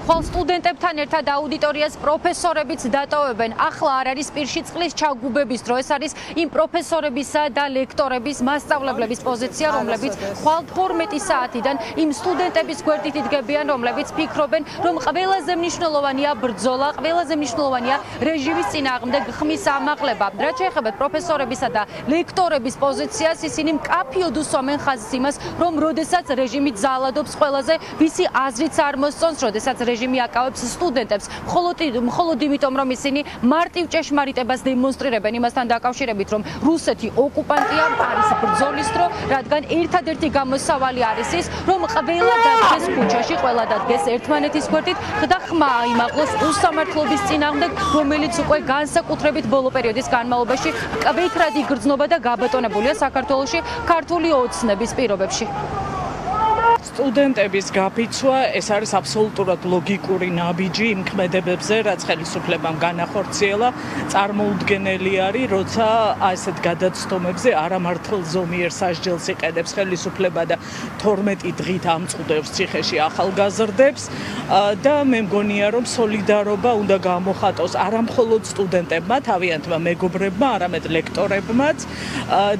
ხვალ სტუდენტებთან ერთად აუდიტორიას პროფესორებიც დატოვებენ. ახლა არ არის პირში წყლის ჩაგუბების დრო. ეს არის იმ პროფესორებისა და ლექტორების, მასწავლებლების პოზიცია, რომლებიც ხვალ 12 საათიდან იმ სტუდენტების გვერდით იდგებიან, რომლებიც ფიქრობენ, რომ ყველაზე მნიშვნელოვანია ბრძოლა, ყველაზე მნიშვნელოვანია რეჟიმის წინააღმდეგ ხმის ამაღლება. რაც შეეხება პროფესორებისა და ლექტორების პოზიციას, ისინი მკაფიოდ უსვამენ ხაზს იმას, რომ როდესაც რეჟიმი ძალადობს ყველაზე, ვისი აზრიც არ მოსწონს, როდესაც რეჟიმი აკავებს სტუდენტებს, მხოლოდ იმიტომ, რომ ისინი მარტივ ჭეშმარიტებას დემონსტრირებენ იმასთან დაკავშირებით, რომ რუსეთი ოკუპანტია, არის ბრძოლის დრო, რადგან ერთადერთი გამოსავალი არის ის, რომ ყველა დადგეს ქუჩაში, ყველა დადგეს ერთმანეთის გვერდით და ხმა აიმაღლოს უსამართლობის წინააღმდეგ, რომელიც უკვე განსაკუთრებით ბოლო პერიოდის განმავლობაში კვეთრად იგრძნობა და გაბატონებულია საქართველოში ქართული ოცნების პირობებში. სტუდენტების გაფიცვა ეს არის აბსოლუტურად ლოგიკური ნაბიჯი იმ ქმედებებზე, რაც ხელისუფლებამ განახორციელა, წარმოუდგენელი არის, როცა ასეთ გადაცდომებზე არამართლზომიერ სასჯელს იყენებს ხელისუფლება და 12 დღით ამწყდებს ციხეში ახალგაზრდებს და მე მგონია, რომ სოლიდარობა უნდა გამოხატოს არამხოლოდ სტუდენტებმა, თავიანთმა მეგობრებმა, არამედ ლექტორებმაც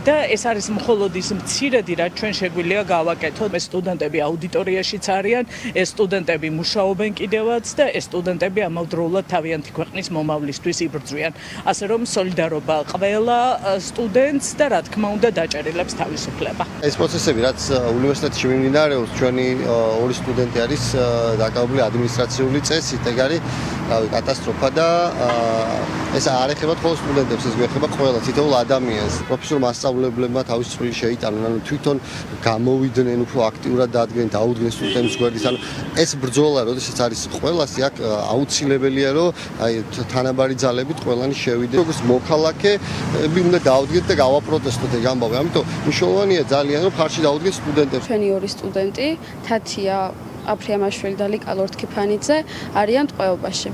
და ეს არის მხოლოდ ის მცირედი, რაც ჩვენ შეგვიძლია გავაკეთოთ. სტუდენტები აუდიტორიაშიც არიან, ეს სტუდენტები მუშაობენ კიდევაც და ეს სტუდენტები ამავდროულად თავიანთი ქვეყნის მომავლისთვის იბრძვიან. ასე რომ სოლიდარობა ყველა სტუდენტს და რა თქმა უნდა დაჭერილებს თავისუფლება. ეს პროცესები, რაც უნივერსიტეტში მიმდინარეობს, ჩვენი ორი სტუდენტი არის დაკავებული ადმინისტრაციული წესით, ეგ არის კატასტროფა და ეს არ ეხება მხოლოდ სტუდენტებს, ეს ეხება ყველა თითოეულ ადამიანს. პროფესორ მასწავლებლებმა თავის წვლილი შეიტანონ, ანუ თვითონ გამოვიდნენ უფრო აქტიურად დადგნენ, დაუდგნენ სტუდენტებს გვერდით. ანუ ეს ბრძოლა, როდესაც არის ყველასი, აქ აუცილებელია, რომ აი თანაბარი ძალებით ყველანი შევიდეთ. როგორც მოქალაქეები უნდა დაუდგეთ და გავაპროტესტოთ ეგ ამბავი. ამიტომ მნიშვნელოვანია ძალიან, რომ ხარში დაუდგეთ სტუდენტებს. ჩვენი ორი სტუდენტი, თათია აფრიამაშვილი და ლიკა ლორთქიფანიძე არიან ტყვეობაში.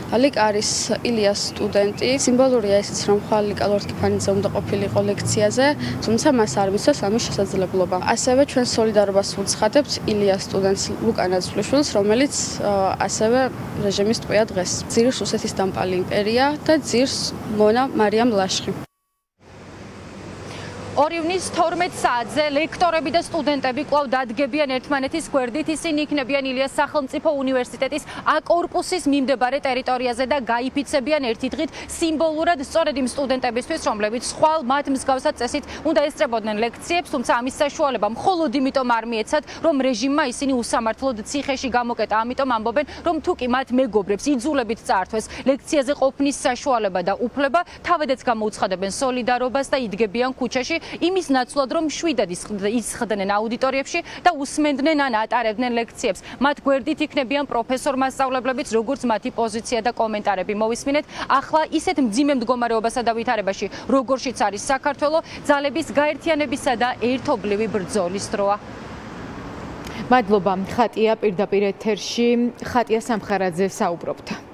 ლიკ არის ილიას სტუდენტი. სიმბოლურია ისიც, რომ ხვალ ლიკა ლორთქიფანიძე უნდა ყოფილიყო ლექციაზე, თუმცა მას არ მისცეს ამის შესაძლებლობა. ასევე ჩვენ სოლიდარობას ვუცხადებთ ილიას სტუდენტს ლუკა ნაცვლიშვილს, რომელიც ასევე რეჟიმის ტყვია დღეს. ძირს რუსეთის დამპალი იმპერია და ძირს მონა მარიამ ლაშხი. 2 ივნის 12 საათზე ლექტორები და სტუდენტები კვლავ დადგებიან ერთმანეთის გვერდით. ისინი იქნებიან ილიას სახელმწიფო უნივერსიტეტის A-კორპუსის მიმდებარე ტერიტორიაზე და გაიფიცებიან ერთი დღით სიმბოლურად სწორედ იმ სტუდენტებისთვის, რომლებიც ხვალ მათ მსგავსად წესით უნდა ესწრებოდნენ ლექციებს, თუმცა ამის საშუალება მხოლოდ იმიტომ არ მიეცათ, რომ რეჟიმმა ისინი უსამართლოდ ციხეში გამოკეტა. ამიტომ ამბობენ, რომ თუ კი მათ მეგობრებს იძულებით წაართვეს ლექციაზე ყოფნის საშუალება და უფლება, თავადაც გამოუცხადებენ სოლიდარობას და იდგებიან ქუჩაში. იმის ნაცვლად, რომ შვიდად ისხდნენ აუდიტორიებში და უსმენდნენ ან ატარებდნენ ლექციებს. მათ გვერდით იქნებიან პროფესორ მასწავლებლებიც, როგორც მათი პოზიცია და კომენტარები მოვისმინეთ. ახლა ისეთ მძიმე მდგომარეობასა და ვითარებაში, როგორშიც არის საქართველო, ძალების გაერთიანებისა და ერთობლივი ბრძოლის დროა. მადლობა. ხატია პირდაპირ ეთერში, ხატია სამხარაძე საუბრობდა.